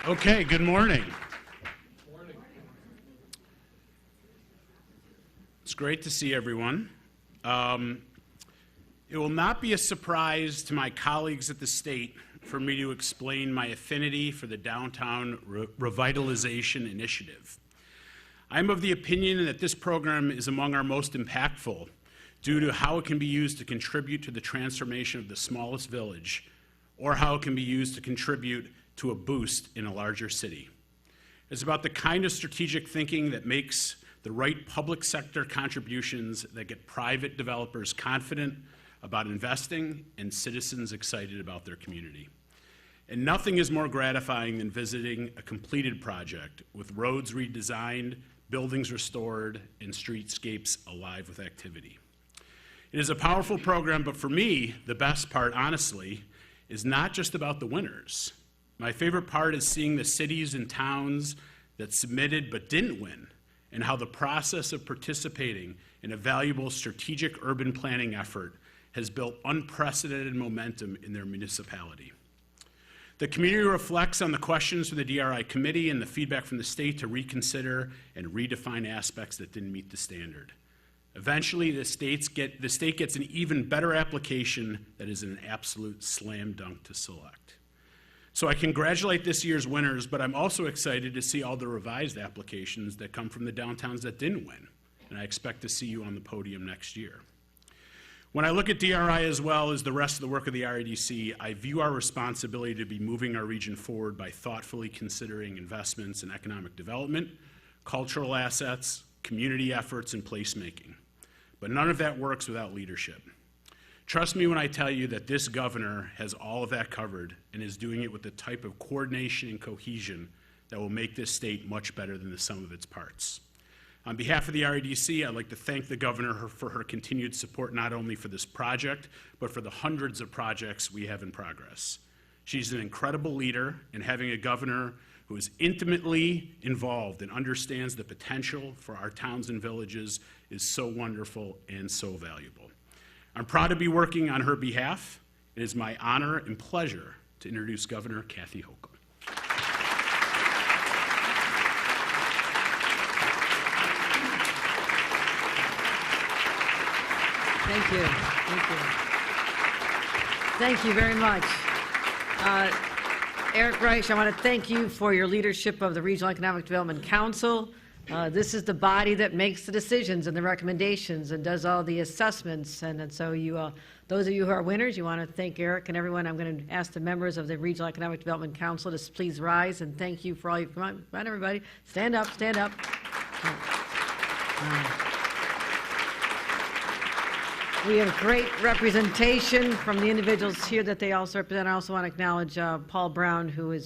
Okay, good morning. Morning. It's great to see everyone. It will not be a surprise to my colleagues at the state for me to explain my affinity for the Downtown Revitalization Initiative. I'm of the opinion that this program is among our most impactful due to how it can be used to contribute to the transformation of the smallest village, or how it can be used to contribute to a boost in a larger city. It's about the kind of strategic thinking that makes the right public sector contributions that get private developers confident about investing and citizens excited about their community. And nothing is more gratifying than visiting a completed project with roads redesigned, buildings restored, and streetscapes alive with activity. It is a powerful program, but for me, the best part, honestly, is not just about the winners. My favorite part is seeing the cities and towns that submitted but didn't win, and how the process of participating in a valuable strategic urban planning effort has built unprecedented momentum in their municipality. The community reflects on the questions from the DRI committee and the feedback from the state to reconsider and redefine aspects that didn't meet the standard. Eventually, the state gets an even better application that is an absolute slam dunk to select. So I congratulate this year's winners, but I'm also excited to see all the revised applications that come from the downtowns that didn't win, and I expect to see you on the podium next year. When I look at DRI as well as the rest of the work of the RIDC, I view our responsibility to be moving our region forward by thoughtfully considering investments in economic development, cultural assets, community efforts, and placemaking. But none of that works without leadership. Trust me when I tell you that this governor has all of that covered and is doing it with the type of coordination and cohesion that will make this state much better than the sum of its parts. On behalf of the RIDC, I'd like to thank the governor for her continued support not only for this project, but for the hundreds of projects we have in progress. She's an incredible leader, and having a governor who is intimately involved and understands the potential for our towns and villages is so wonderful and so valuable. I'm proud to be working on her behalf. It is my honor and pleasure to introduce Governor Kathy Hochul. Thank you. Thank you. Thank you very much. Eric Reich, I want to thank you for your leadership of the Regional Economic Development Council. This is the body that makes the decisions and the recommendations and does all the assessments. And so you, those of you who are winners, you want to thank Eric and everyone. I'm going to ask the members of the Regional Economic Development Council to please rise and thank you for all you. Come on, everybody. Stand up, stand up. We have great representation from the individuals here that they also represent. I also want to acknowledge Paul Brown, who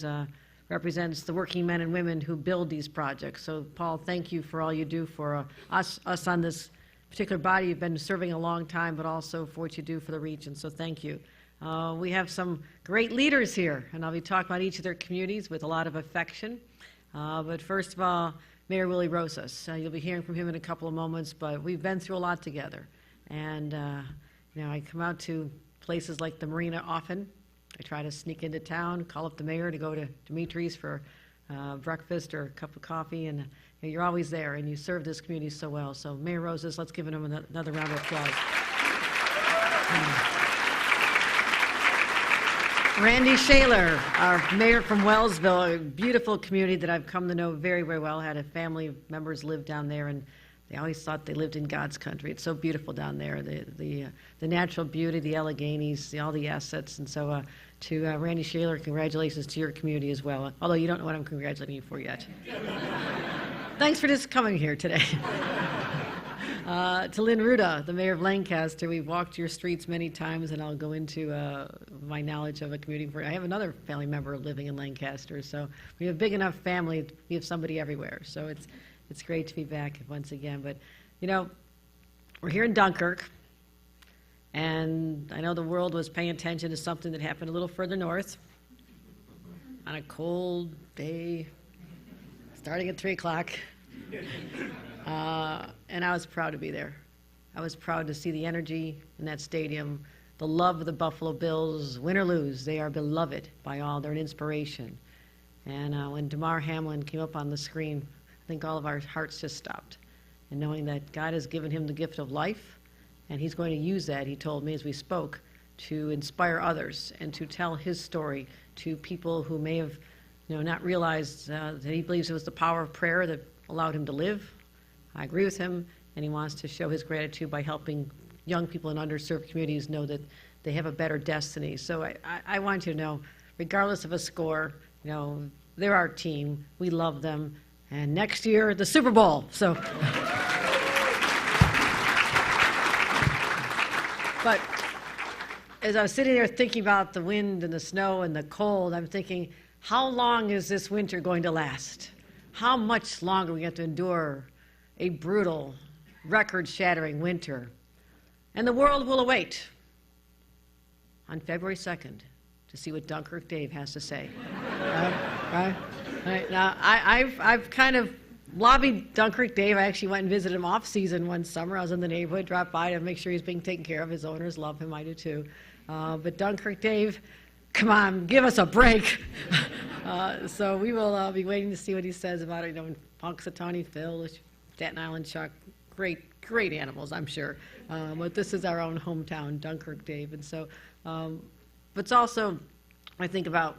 represents the working men and women who build these projects. So, Paul, thank you for all you do for us on this particular body. You've been serving a long time, but also for what you do for the region. So thank you. We have some great leaders here, and I'll be talking about each of their communities with a lot of affection. But first of all, Mayor Willie Rosas. You'll be hearing from him in a couple of moments, but we've been through a lot together. And, I come out to places like the marina often. I try to sneak into town, call up the mayor to go to Dimitri's for breakfast or a cup of coffee, and you're always there, and you serve this community so well. So, Mayor Rosas, let's give him another round of applause. Randy Shaler, our mayor from Wellsville, a beautiful community that I've come to know very, very well. I had a family members live down there, and they always thought they lived in God's country. It's so beautiful down there, the natural beauty, the Alleghenies, all the assets. And so to Randy Shaler, congratulations to your community as well, although you don't know what I'm congratulating you for yet. Thanks for just coming here today. To Lynn Ruda, the mayor of Lancaster, we've walked your streets many times, and I'll go into my knowledge of a community. I have another family member living in Lancaster, so we have a big enough family, we have somebody everywhere. So it's great to be back once again. But, we're here in Dunkirk, and I know the world was paying attention to something that happened a little further north on a cold day, starting at 3 o'clock. And I was proud to be there. I was proud to see the energy in that stadium, the love of the Buffalo Bills, win or lose. They are beloved by all. They're an inspiration. And when Damar Hamlin came up on the screen, I think all of our hearts just stopped. And knowing that God has given him the gift of life, and he's going to use that, he told me as we spoke, to inspire others and to tell his story to people who may have not realized that he believes it was the power of prayer that allowed him to live. I agree with him, and he wants to show his gratitude by helping young people in underserved communities know that they have a better destiny. So I want you to know, regardless of a score, they're our team. We love them. And next year, the Super Bowl. So, but as I was sitting there thinking about the wind and the snow and the cold, I'm thinking, how long is this winter going to last? How much longer we have to endure a brutal, record-shattering winter? And the world will await on February 2nd to see what Dunkirk Dave has to say. Right. Now, I've kind of lobbied Dunkirk Dave. I actually went and visited him off-season one summer. I was in the neighborhood, dropped by to make sure he's being taken care of. His owners love him. I do too. But Dunkirk Dave, come on, give us a break. So we will be waiting to see what he says about it. Punxsutawney Phil, Staten Island Chuck, great animals, I'm sure. But this is our own hometown, Dunkirk Dave. And so, but it's also, I think about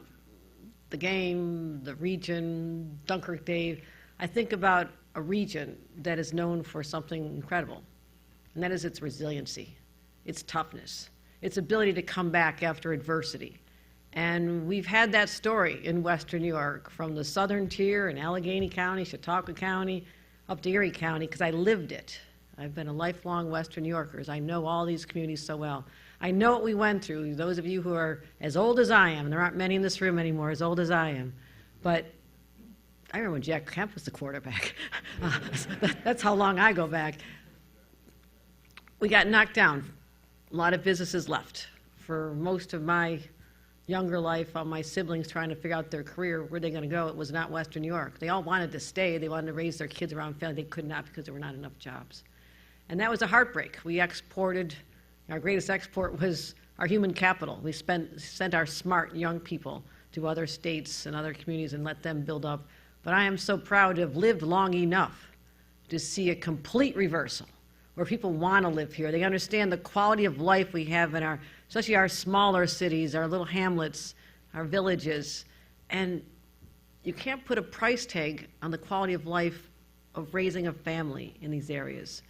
the game, the region, Dunkirk Dave. I think about a region that is known for something incredible, and that is its resiliency, its toughness, its ability to come back after adversity. And we've had that story in Western New York, from the southern tier in Allegheny County, Chautauqua County, up to Erie County, because I lived it. I've been a lifelong Western New Yorker. I know all these communities so well. I know what we went through. Those of you who are as old as I am, and there aren't many in this room anymore as old as I am, but I remember when Jack Kemp was the quarterback. That's how long I go back. We got knocked down. A lot of businesses left. For most of my younger life, my siblings trying to figure out their career, where they're going to go, it was not Western New York. They all wanted to stay. They wanted to raise their kids around family. They could not because there were not enough jobs. And that was a heartbreak. We exported. Our greatest export was our human capital. We sent our smart young people to other states and other communities and let them build up. But I am so proud to have lived long enough to see a complete reversal, where people want to live here. They understand the quality of life we have in especially our smaller cities, our little hamlets, our villages. And you can't put a price tag on the quality of life of raising a family in these areas.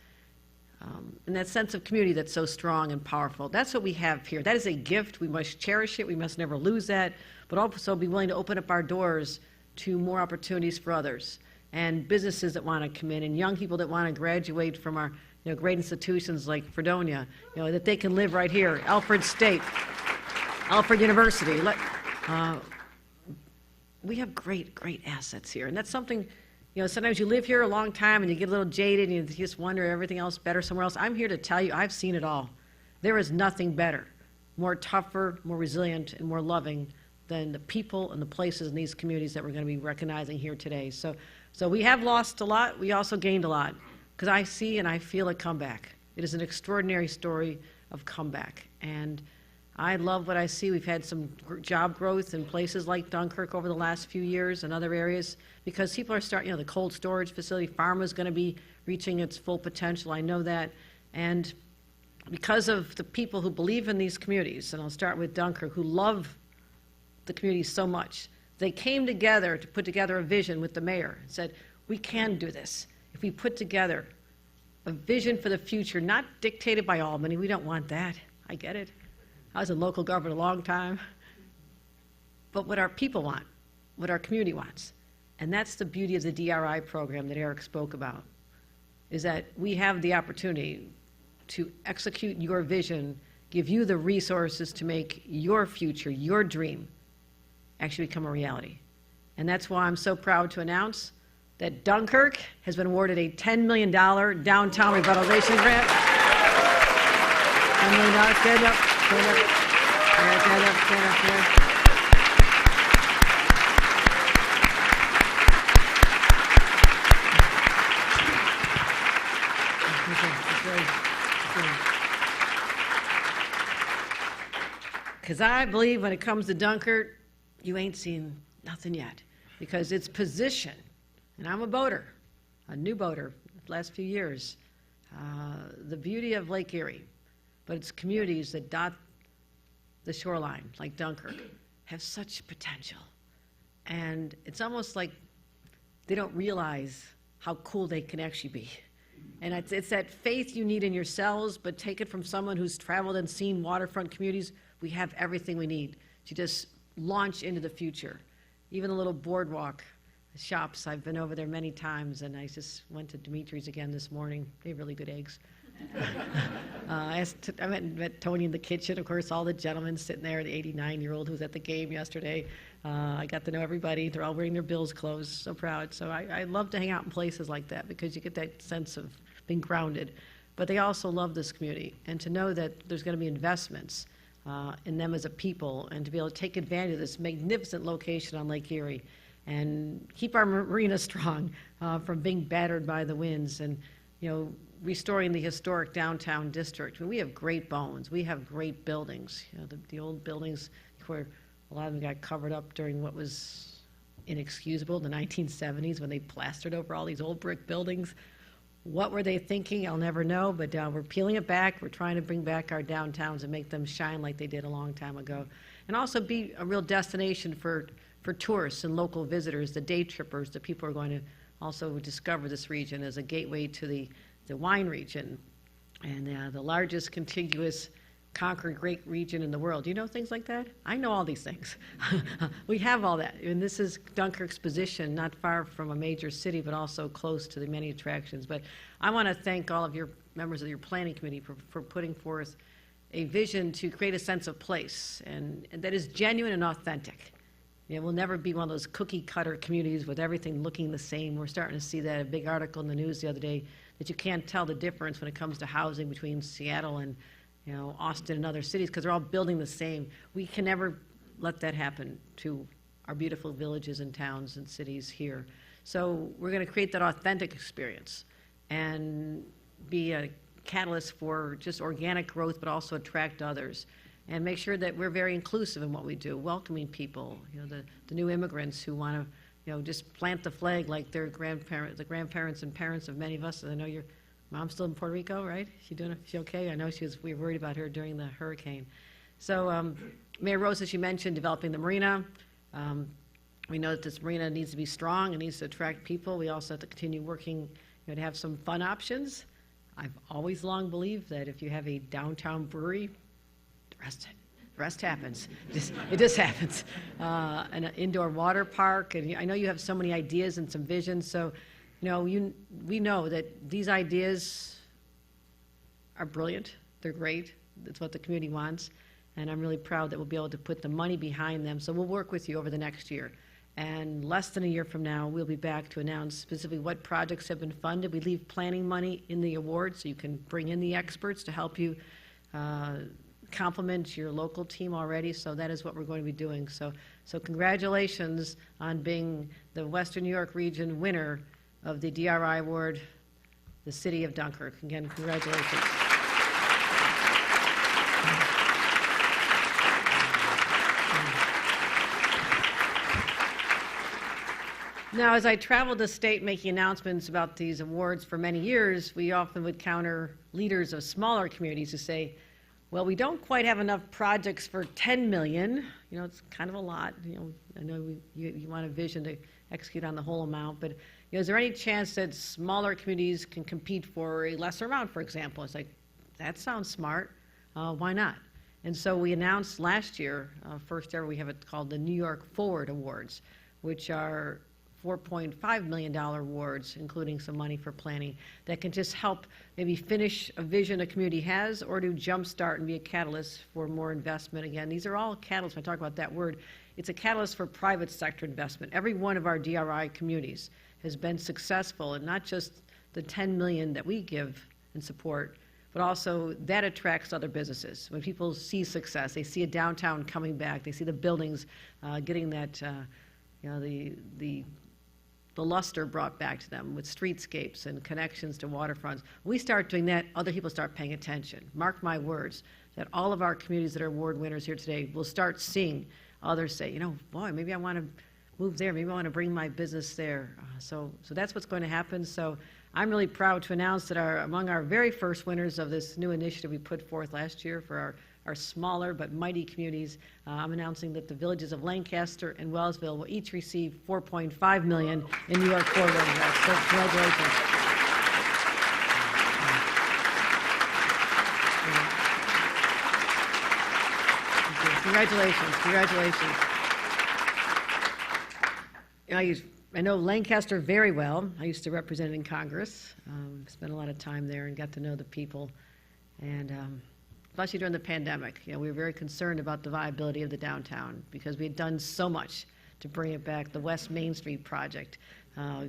And that sense of community that's so strong and powerful. That's what we have here. That is a gift. We must cherish it. We must never lose that, but also be willing to open up our doors to more opportunities for others, and businesses that want to come in, and young people that want to graduate from our great institutions like Fredonia, that they can live right here. Alfred State, Alfred University. We have great assets here, and that's something. Sometimes you live here a long time and you get a little jaded and you just wonder everything else better somewhere else. I'm here to tell you, I've seen it all. There is nothing better, more tougher, more resilient, and more loving than the people and the places in these communities that we're going to be recognizing here today. So we have lost a lot. We also gained a lot, because I see and I feel a comeback. It is an extraordinary story of comeback. And I love what I see. We've had some job growth in places like Dunkirk over the last few years and other areas, because people are starting, the cold storage facility, pharma is going to be reaching its full potential. I know that. And because of the people who believe in these communities, and I'll start with Dunkirk, who love the community so much, they came together to put together a vision with the mayor and said, we can do this. If we put together a vision for the future, not dictated by Albany, we don't want that. I get it. I was in local government a long time. But what our people want, what our community wants, and that's the beauty of the DRI program that Eric spoke about, is that we have the opportunity to execute your vision, give you the resources to make your future, your dream, actually become a reality. And that's why I'm so proud to announce that Dunkirk has been awarded a $10 million downtown revitalization grant. $10 million, stand up. Stand up. Stand up, stand up, stand up. Because I believe when it comes to Dunkirk, you ain't seen nothing yet. because its position, and I'm a boater, a new boater, the last few years, the beauty of Lake Erie, but its communities that dot the shoreline, like Dunkirk, have such potential. And it's almost like they don't realize how cool they can actually be. And it's that faith you need in yourselves, but take it from someone who's traveled and seen waterfront communities. We have everything we need to just launch into the future. Even the little boardwalk shops, I've been over there many times, and I just went to Dimitri's again this morning. They have really good eggs. I met Tony in the kitchen, of course, all the gentlemen sitting there, the 89-year-old who was at the game yesterday. I got to know everybody. They're all wearing their Bills clothes, so proud. So I love to hang out in places like that because you get that sense of being grounded. But they also love this community, and to know that there's going to be investments in them as a people, and to be able to take advantage of this magnificent location on Lake Erie and keep our marina strong from being battered by the winds, and restoring the historic downtown district. I mean, we have great bones. We have great buildings. The old buildings where a lot of them got covered up during what was inexcusable, the 1970s, when they plastered over all these old brick buildings. What were they thinking? I'll never know, but we're peeling it back. We're trying to bring back our downtowns and make them shine like they did a long time ago. And also be a real destination for tourists and local visitors, the day trippers, the people who are going to also discover this region as a gateway to the wine region and the largest contiguous conquered great region in the world. Do you know things like that? I know all these things. We have all that. And this is Dunkirk's position, not far from a major city, but also close to the many attractions. But I want to thank all of your members of your planning committee for putting forth a vision to create a sense of place and that is genuine and authentic. We'll never be one of those cookie-cutter communities with everything looking the same. We're starting to see that, a big article in the news the other day, that you can't tell the difference when it comes to housing between Seattle and Austin and other cities because they're all building the same. We can never let that happen to our beautiful villages and towns and cities here. So we're going to create that authentic experience and be a catalyst for just organic growth, but also attract others. And make sure that we're very inclusive in what we do, welcoming people, the new immigrants who want to, just plant the flag like their the grandparents and parents of many of us. I know your mom's still in Puerto Rico, right? She okay? I know we were worried about her during the hurricane. So Mayor Rose, as she mentioned, developing the marina. We know that this marina needs to be strong. It needs to attract people. We also have to continue working to have some fun options. I've always long believed that if you have a downtown brewery, the rest happens. It just happens. An indoor water park, and I know you have so many ideas and some visions. So, we know that these ideas are brilliant. They're great. That's what the community wants, and I'm really proud that we'll be able to put the money behind them. So we'll work with you over the next year. And less than a year from now, we'll be back to announce specifically what projects have been funded. We leave planning money in the award so you can bring in the experts to help you complement your local team already, so that is what we're going to be doing. So congratulations on being the Western New York region winner of the DRI Award, the City of Dunkirk. Again, congratulations. Now, as I traveled the state making announcements about these awards for many years, we often would counter leaders of smaller communities who say, well, we don't quite have enough projects for $10 million. It's kind of a lot. I know you want a vision to execute on the whole amount, but is there any chance that smaller communities can compete for a lesser amount, for example? It's like, that sounds smart. Why not? And so we announced last year, first ever, we have it called the New York Forward Awards, which are $4.5 million awards, including some money for planning, that can just help maybe finish a vision a community has or to jumpstart and be a catalyst for more investment. Again, these are all catalysts. When I talk about that word, it's a catalyst for private sector investment. Every one of our DRI communities has been successful, and not just the $10 million that we give and support, but also that attracts other businesses. When people see success, they see a downtown coming back, they see the buildings getting that, the luster brought back to them with streetscapes and connections to waterfronts. When we start doing that, other people start paying attention. Mark my words, that all of our communities that are award winners here today will start seeing others say, boy, maybe I want to move there. Maybe I want to bring my business there. So that's what's going to happen. So I'm really proud to announce that among our very first winners of this new initiative we put forth last year for our smaller but mighty communities, I'm announcing that the villages of Lancaster and Wellsville will each receive $4.5 million in New York corridor grants. So congratulations. Congratulations. I know Lancaster very well. I used to represent it in Congress. Spent a lot of time there and got to know the people. And especially during the pandemic, we were very concerned about the viability of the downtown because we had done so much to bring it back. The West Main Street project,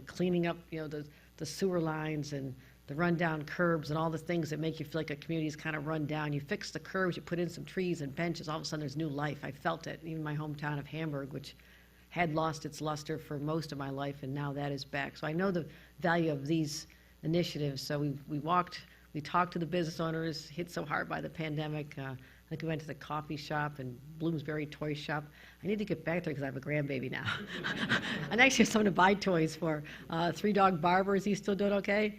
cleaning up, the sewer lines and the rundown curbs and all the things that make you feel like a community's kind of run down. You fix the curbs, you put in some trees and benches, all of a sudden there's new life. I felt it, even my hometown of Hamburg, which had lost its luster for most of my life, and now that is back. So I know the value of these initiatives. So we talked to the business owners, hit so hard by the pandemic. I think we went to the coffee shop and Bloomsbury toy shop. I need to get back there because I have a grandbaby now. And actually have someone to buy toys for. Three Dog Barber, is he still doing okay?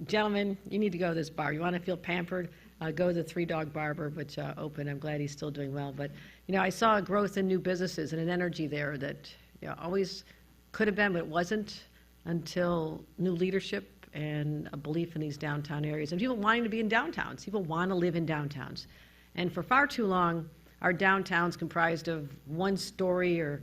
Gentlemen, you need to go to this bar. You want to feel pampered? Go to the Three Dog Barber, which opened. I'm glad he's still doing well. But I saw a growth in new businesses and an energy there that always could have been, but it wasn't until new leadership and a belief in these downtown areas and people wanting to be in downtowns. People want to live in downtowns, and for far too long, our downtowns comprised of one story or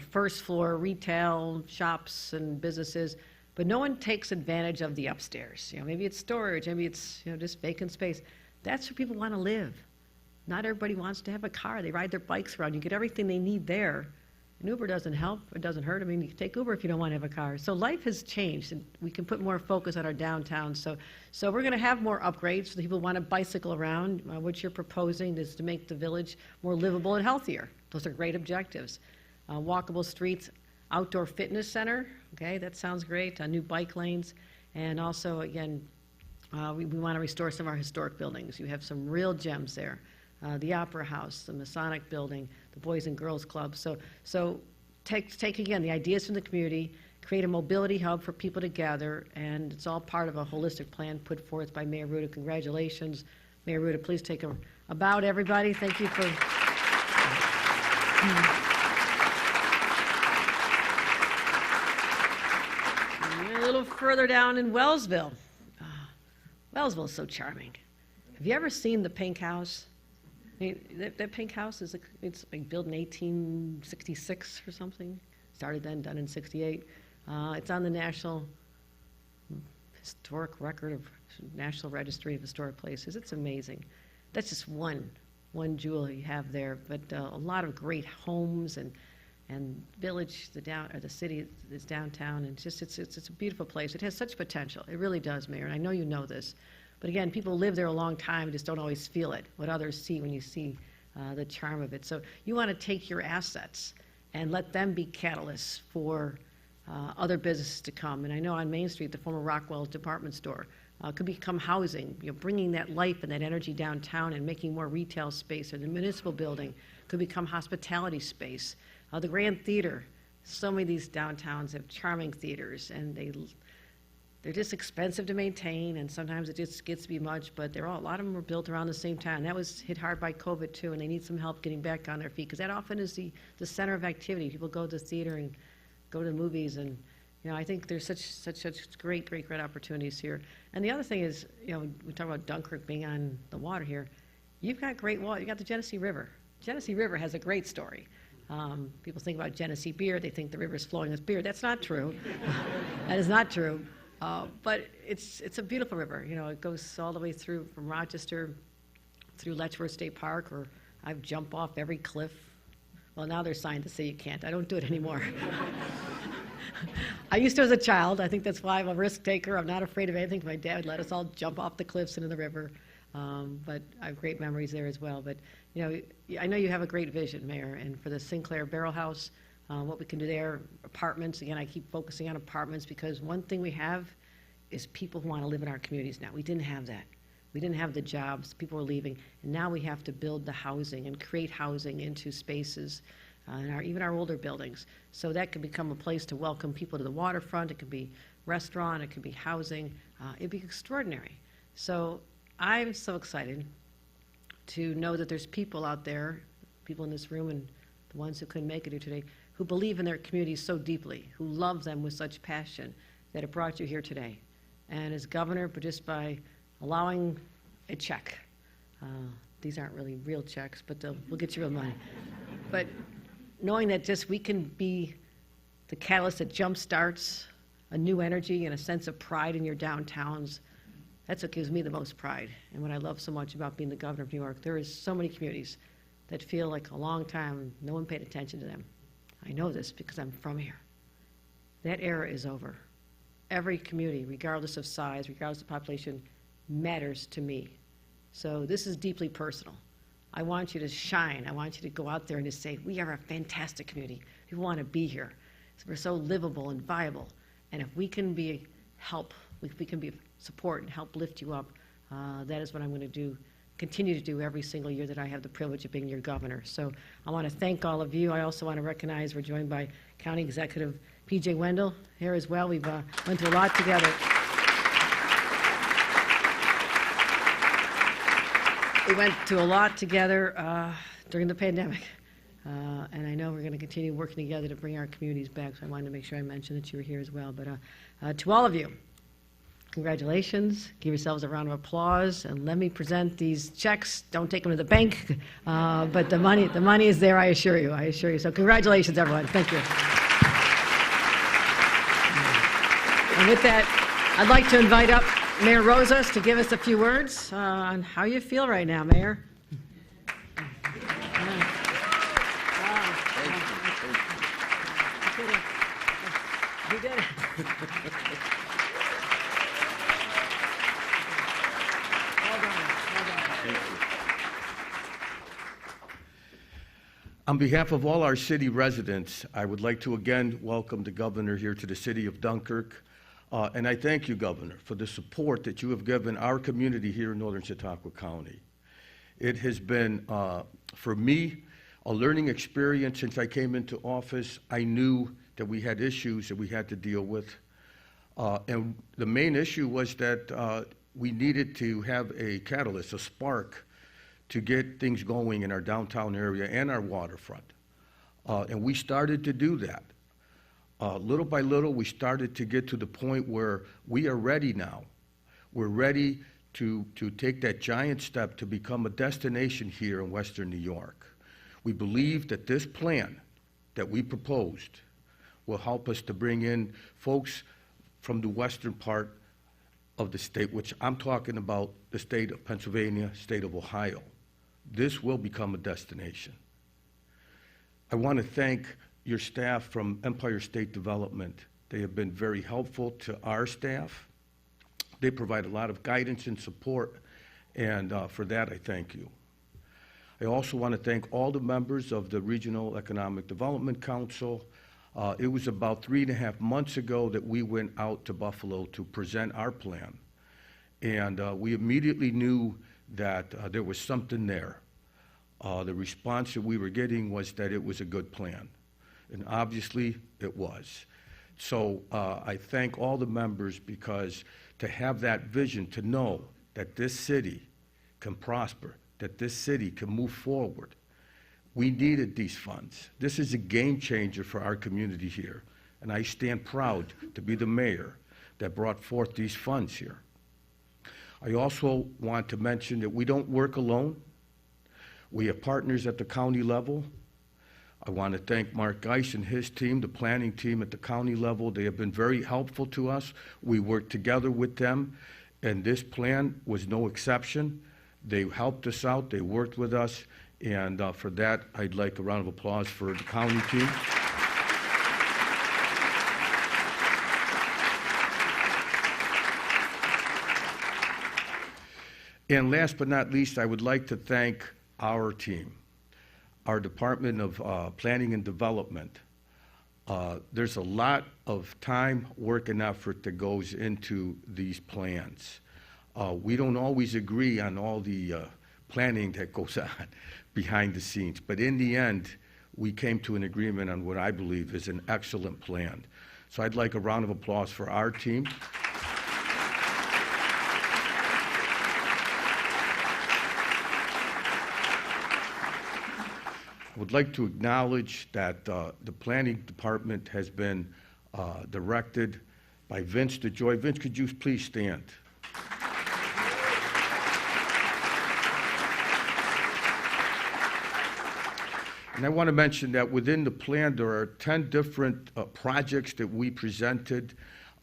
first floor retail shops and businesses. But no one takes advantage of the upstairs. Maybe it's storage, maybe it's just vacant space. That's where people want to live. Not everybody wants to have a car. They ride their bikes around. You get everything they need there. And Uber doesn't help. It doesn't hurt. I mean, you can take Uber if you don't want to have a car. So life has changed, and we can put more focus on our downtown. So we're going to have more upgrades for the people who want to bicycle around. What you're proposing is to make the village more livable and healthier. Those are great objectives. Walkable streets, outdoor fitness center, okay, that sounds great. New bike lanes, and also, again, we want to restore some of our historic buildings. You have some real gems there. The Opera House, the Masonic Building, the Boys and Girls Club. So take again the ideas from the community, create a mobility hub for people to gather, and it's all part of a holistic plan put forth by Mayor Ruda. Congratulations, Mayor Ruda. Please take a bow to everybody. Thank you for... A little further down in Wellsville. Wellsville is so charming. Have you ever seen the Pink House? I mean, that Pink House it's like built in 1866 or something. Started then, done in 68. It's on the National Historic Record of National Registry of Historic Places. It's amazing. That's just one jewel you have there, but a lot of great homes and village, the city is downtown, and it's a beautiful place. It has such potential. It really does, Mayor, and I know you know this. But again, people live there a long time and just don't always feel it, what others see when you see the charm of it. So you want to take your assets and let them be catalysts for other businesses to come. And I know on Main Street, the former Rockwell's department store could become housing, bringing that life and that energy downtown and making more retail space. Or the municipal building could become hospitality space. The Grand Theater, so many of these downtowns have charming theaters, and they're just expensive to maintain, and sometimes it just gets to be much, but a lot of them were built around the same time. That was hit hard by COVID too, and they need some help getting back on their feet, because that often is the center of activity. People go to the theater and go to the movies, and I think there's such great opportunities here. And the other thing is, we talk about Dunkirk being on the water here. You've got great water. You got the Genesee River. Genesee River has a great story. People think about Genesee beer. They think the river's flowing with beer. That's not true. That is not true. But it's a beautiful river. It goes all the way through from Rochester through Letchworth State Park, or I've jumped off every cliff. Well, now there's signs that say you can't. I don't do it anymore. I used to as a child. I think that's why I'm a risk taker. I'm not afraid of anything. My dad would let us all jump off the cliffs into the river. But I have great memories there as well. But, I know you have a great vision, Mayor, and for the Sinclair Barrel House, what we can do there, apartments. Again, I keep focusing on apartments because one thing we have is people who want to live in our communities now. We didn't have that. We didn't have the jobs. People were leaving. And now we have to build the housing and create housing into spaces and even our older buildings. So that could become a place to welcome people to the waterfront. It could be restaurant, it could be housing. It'd be extraordinary. So I'm so excited to know that there's people out there, people in this room and the ones who couldn't make it here today, who believe in their communities so deeply, who love them with such passion that it brought you here today. And as governor, but just by allowing a check, these aren't really real checks, but we'll get you real money. But knowing that just we can be the catalyst that jumpstarts a new energy and a sense of pride in your downtowns, that's what gives me the most pride. And what I love so much about being the governor of New York, there is so many communities that feel like a long time no one paid attention to them. I know this because I'm from here. That era is over. Every community, regardless of size, regardless of population, matters to me. So this is deeply personal. I want you to shine. I want you to go out there and just say, we are a fantastic community. People want to be here. We're so livable and viable. And if we can be help, if we can be support and help lift you up, that is what I'm going to do, continue to do every single year that I have the privilege of being your governor. So I want to thank all of you. I also want to recognize we're joined by County Executive P.J. Wendell here as well. We've went through a lot together. We went through a lot together during the pandemic. And I know we're going to continue working together to bring our communities back, so I wanted to make sure I mentioned that you were here as well. But to all of you, congratulations. Give yourselves a round of applause, and let me present these checks. Don't take them to the bank, but the money is there, I assure you. I assure you. So congratulations, everyone. Thank you. And with that, I'd like to invite up Mayor Rosas to give us a few words on how you feel right now, Mayor. You did it. On behalf of all our city residents, I would like to again welcome the governor here to the city of Dunkirk. And I thank you, Governor, for the support that you have given our community here in northern Chautauqua County. It has been, for me, a learning experience since I came into office. I knew that we had issues that we had to deal with. And the main issue was that we needed to have a catalyst, a spark, to get things going in our downtown area and our waterfront. And we started to do that. Little by little, we started to get to the point where we are ready now. We're ready to take that giant step to become a destination here in Western New York. We believe that this plan that we proposed will help us to bring in folks from the western part of the state, which I'm talking about the state of Pennsylvania, state of Ohio. This will become a destination. I want to thank your staff from Empire State Development. They have been very helpful to our staff. They provide a lot of guidance and support, and for that I thank you. I also want to thank all the members of the Regional Economic Development Council. It was about 3.5 months ago that we went out to Buffalo to present our plan. And we immediately knew that there was something there. The response that we were getting was that it was a good plan. And obviously it was. So I thank all the members, because to have that vision, to know that this city can prosper, that this city can move forward, we needed these funds. This is a game changer for our community here. And I stand proud to be the mayor that brought forth these funds here. I also want to mention that we don't work alone. We have partners at the county level. I want to thank Mark Geis and his team, the planning team at the county level. They have been very helpful to us. We worked together with them, and this plan was no exception. They helped us out, they worked with us, and for that, I'd like a round of applause for the county team. And last but not least, I would like to thank our team, our Department of Planning and Development. There's a lot of time, work, and effort that goes into these plans. We don't always agree on all the planning that goes on behind the scenes, but in the end, we came to an agreement on what I believe is an excellent plan. So I'd like a round of applause for our team. I would like to acknowledge that the planning department has been directed by Vince DeJoy. Vince, could you please stand? And I want to mention that within the plan, there are 10 different projects that we presented.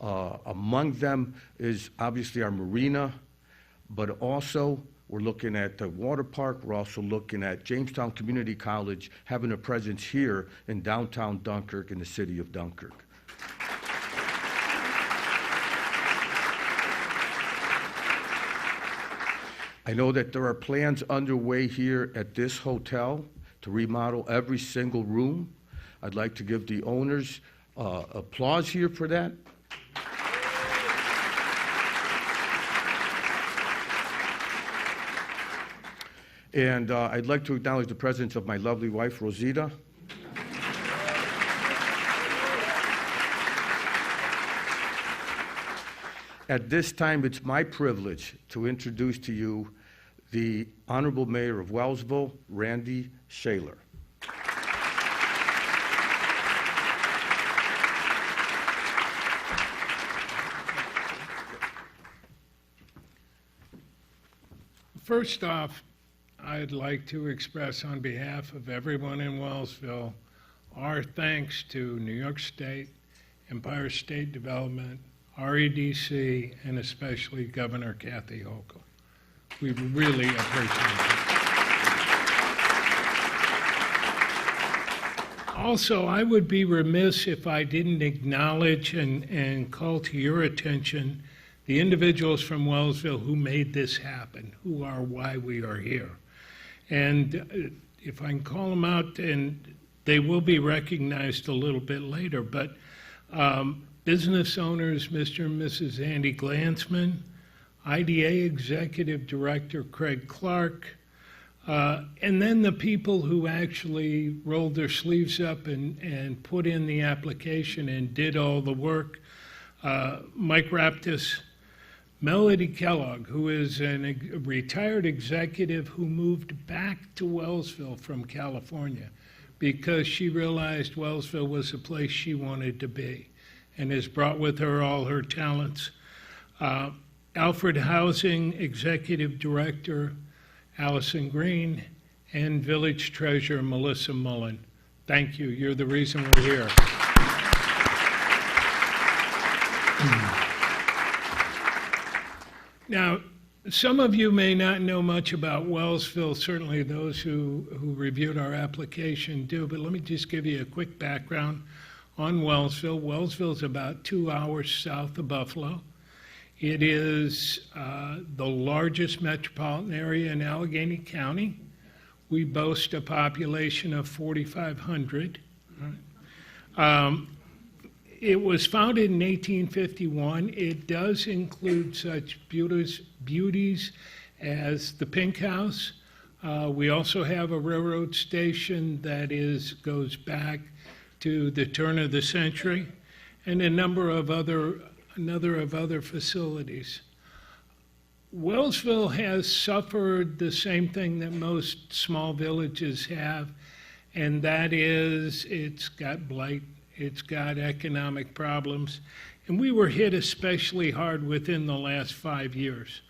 Among them is obviously our marina, but also we're looking at the water park. We're also looking at Jamestown Community College having a presence here in downtown Dunkirk in the city of Dunkirk. I know that there are plans underway here at this hotel to remodel every single room. I'd like to give the owners applause here for that. And I'd like to acknowledge the presence of my lovely wife, Rosita. At this time, it's my privilege to introduce to you the Honorable Mayor of Wellsville, Randy Shaler. First off, I'd like to express on behalf of everyone in Wellsville our thanks to New York State, Empire State Development, REDC, and especially Governor Kathy Hochul. We really appreciate it. Also, I would be remiss if I didn't acknowledge and call to your attention the individuals from Wellsville who made this happen, who are why we are here. And if I can call them out, and they will be recognized a little bit later, but business owners, Mr. and Mrs. Andy Glansman, IDA Executive Director Craig Clark, and then the people who actually rolled their sleeves up and put in the application and did all the work. Mike Raptis, Melody Kellogg, who is a retired executive who moved back to Wellsville from California because she realized Wellsville was the place she wanted to be and has brought with her all her talents. Alfred Housing Executive Director Allison Green, and Village Treasurer Melissa Mullen. Thank you. You're the reason we're here. Now, some of you may not know much about Wellsville. Certainly those who reviewed our application do, but let me just give you a quick background on Wellsville. Wellsville is about 2 hours south of Buffalo. It is the largest metropolitan area in Allegheny County. We boast a population of 4,500. It was founded in 1851. It does include such beauties as the Pink House. We also have a railroad station that goes back to the turn of the century, and a number of other facilities. Wellsville has suffered the same thing that most small villages have, and that is it's got blight, it's got economic problems, and we were hit especially hard within the last 5 years.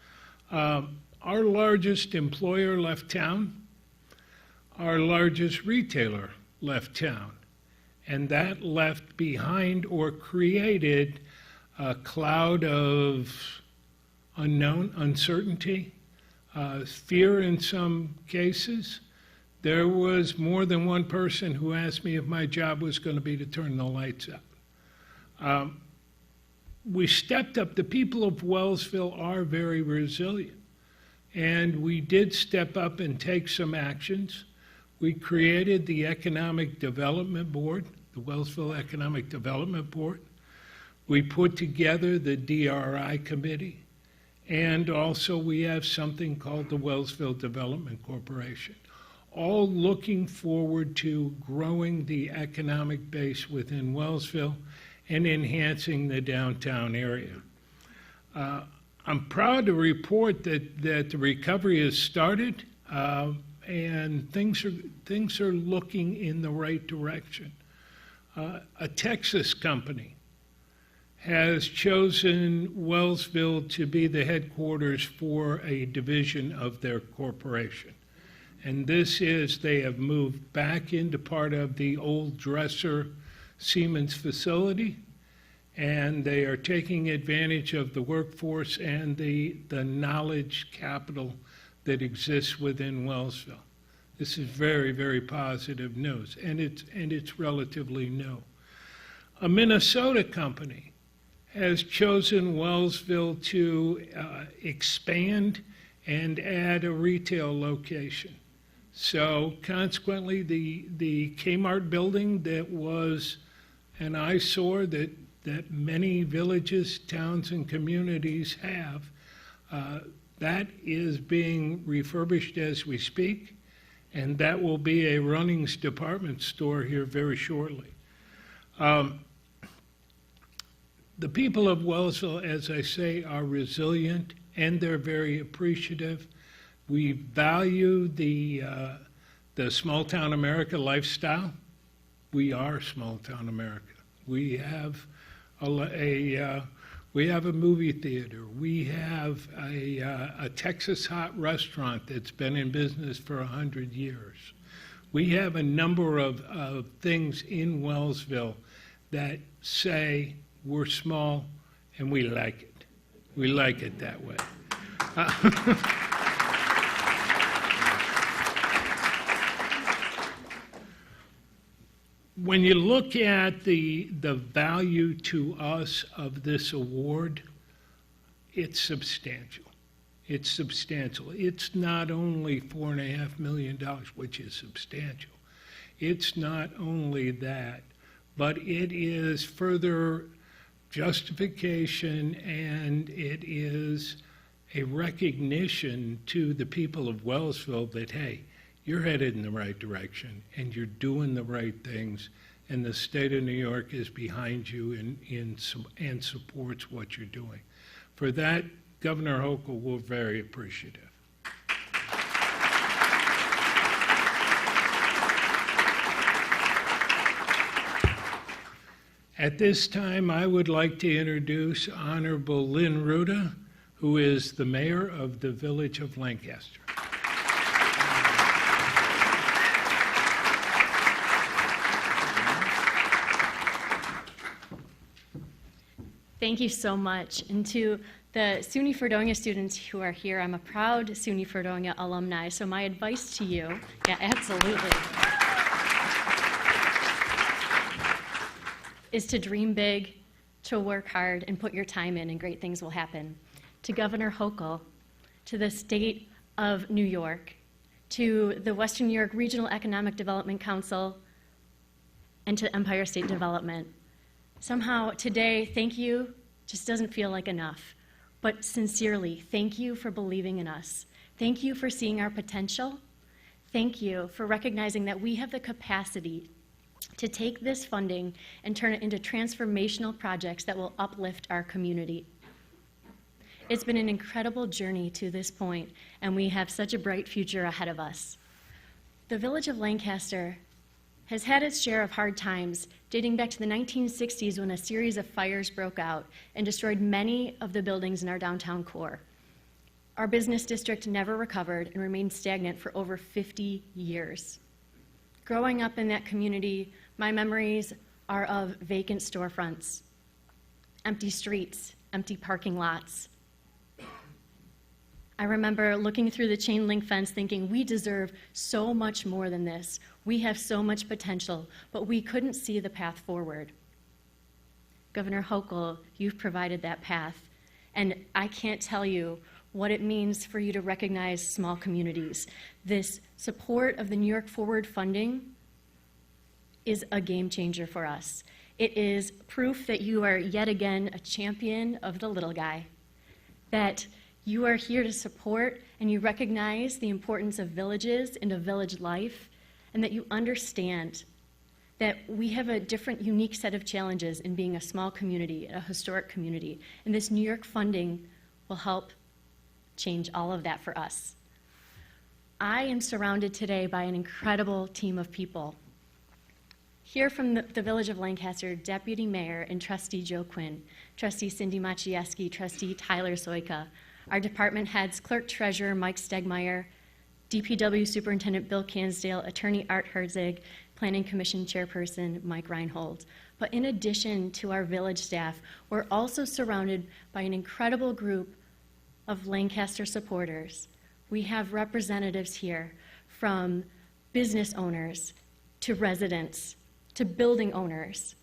Our largest employer left town, our largest retailer left town, and that left behind or created a cloud of unknown, uncertainty, fear in some cases. There was more than one person who asked me if my job was going to be to turn the lights up. We stepped up. The people of Wellsville are very resilient, and we did step up and take some actions. We created the Economic Development Board, the Wellsville Economic Development Board. We put together the DRI Committee, and also we have something called the Wellsville Development Corporation. all looking forward to growing the economic base within Wellsville and enhancing the downtown area. I'm proud to report that the recovery has started, and things are looking in the right direction. A Texas company has chosen Wellsville to be the headquarters for a division of their corporation. And this is, they have moved back into part of the old Dresser Siemens facility, and they are taking advantage of the workforce and the knowledge capital that exists within Wellsville. This is very, very positive news, and it's relatively new. A Minnesota company has chosen Wellsville to expand and add a retail location. So consequently, the Kmart building that was an eyesore that many villages, towns, and communities have, that is being refurbished as we speak, and that will be a Runnings department store here very shortly. The people of Wellsville, as I say, are resilient, and they're very appreciative. We value the small-town America lifestyle. We are small-town America. We have a movie theater. We have a Texas hot restaurant that's been in business for 100 years. We have a number of things in Wellsville that say we're small and we like it. We like it that way. When you look at the value to us of this award, it's substantial. It's substantial. It's not only $4.5 million, which is substantial. It's not only that, but it is further justification, and it is a recognition to the people of Wellsville that, hey, you're headed in the right direction and you're doing the right things, and the state of New York is behind you and supports what you're doing. For that, Governor Hochul, we're very appreciative. At this time, I would like to introduce Honorable Lynn Ruda, who is the mayor of the village of Lancaster. Thank you so much. And to the SUNY Fredonia students who are here, I'm a proud SUNY Fredonia alumni, so my advice to you, yeah, absolutely, is to dream big, to work hard, and put your time in, and great things will happen. To Governor Hochul, to the state of New York, to the Western New York Regional Economic Development Council, and to Empire State Development. Somehow today, thank you just doesn't feel like enough. But sincerely, thank you for believing in us. Thank you for seeing our potential. Thank you for recognizing that we have the capacity to take this funding and turn it into transformational projects that will uplift our community. It's been an incredible journey to this point, and we have such a bright future ahead of us. The village of Lancaster has had its share of hard times, dating back to the 1960s when a series of fires broke out and destroyed many of the buildings in our downtown core. Our business district never recovered and remained stagnant for over 50 years. Growing up in that community, my memories are of vacant storefronts, empty streets, empty parking lots. I remember looking through the chain link fence thinking, we deserve so much more than this. We have so much potential, but we couldn't see the path forward. Governor Hochul, you've provided that path, and I can't tell you what it means for you to recognize small communities. This support of the New York Forward funding is a game changer for us. It is proof that you are yet again a champion of the little guy, that you are here to support and you recognize the importance of villages and of village life, and that you understand that we have a different, unique set of challenges in being a small community, a historic community, and this New York funding will help change all of that for us. I am surrounded today by an incredible team of people. Here from the Village of Lancaster, Deputy Mayor and Trustee Joe Quinn, Trustee Cindy Maciejewski, Trustee Tyler Soika, our department heads, Clerk Treasurer Mike Stegmeyer, DPW Superintendent Bill Cansdale, Attorney Art Herzig, Planning Commission Chairperson Mike Reinhold. But in addition to our village staff, we're also surrounded by an incredible group of Lancaster supporters. We have representatives here from business owners to residents to building owners,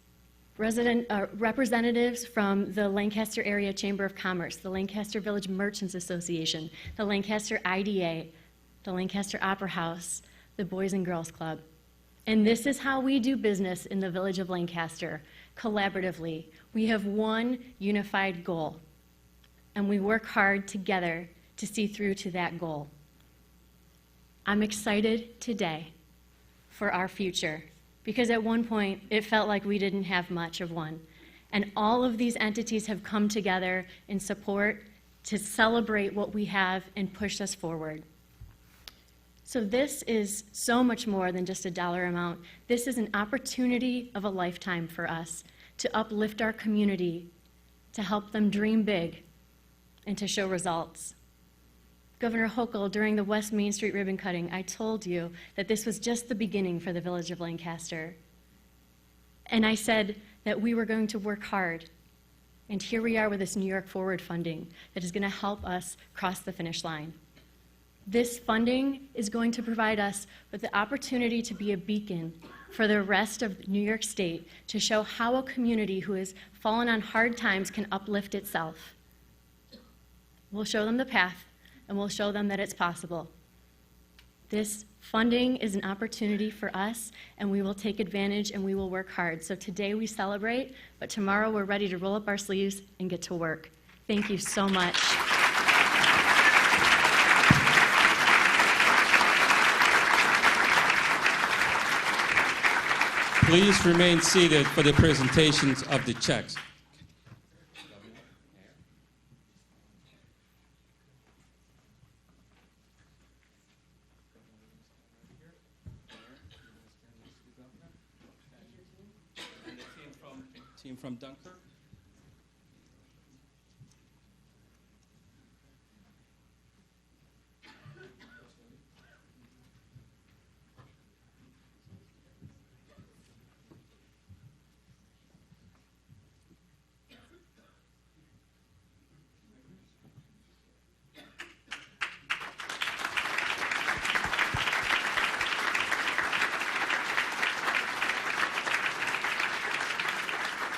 representatives from the Lancaster Area Chamber of Commerce, the Lancaster Village Merchants Association, the Lancaster IDA, the Lancaster Opera House, the Boys and Girls Club. And this is how we do business in the Village of Lancaster, collaboratively. We have one unified goal, and we work hard together to see through to that goal. I'm excited today for our future, because at one point it felt like we didn't have much of one. And all of these entities have come together in support to celebrate what we have and push us forward. So this is so much more than just a dollar amount. This is an opportunity of a lifetime for us to uplift our community, to help them dream big, and to show results. Governor Hochul, during the West Main Street ribbon cutting, I told you that this was just the beginning for the Village of Lancaster. And I said that we were going to work hard. And here we are with this New York Forward funding that is going to help us cross the finish line. This funding is going to provide us with the opportunity to be a beacon for the rest of New York State, to show how a community who has fallen on hard times can uplift itself. We'll show them the path, and we'll show them that it's possible. This funding is an opportunity for us, and we will take advantage and we will work hard. So today we celebrate, but tomorrow we're ready to roll up our sleeves and get to work. Thank you so much. Please remain seated for the presentations of the checks. Team from Dunkirk.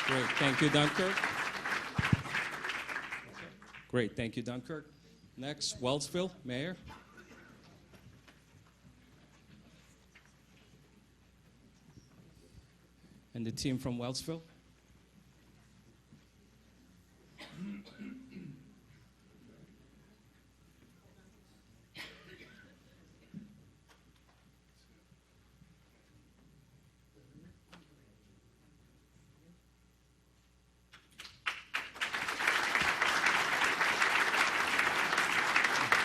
Great, thank you, Dunkirk. Great, thank you, Dunkirk. Next, Wellsville, Mayor. And the team from Wellsville.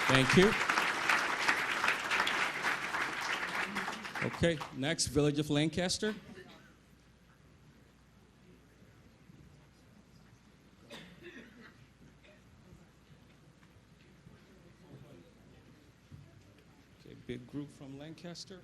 Thank you. Okay, next, Village of Lancaster. Okay, big group from Lancaster.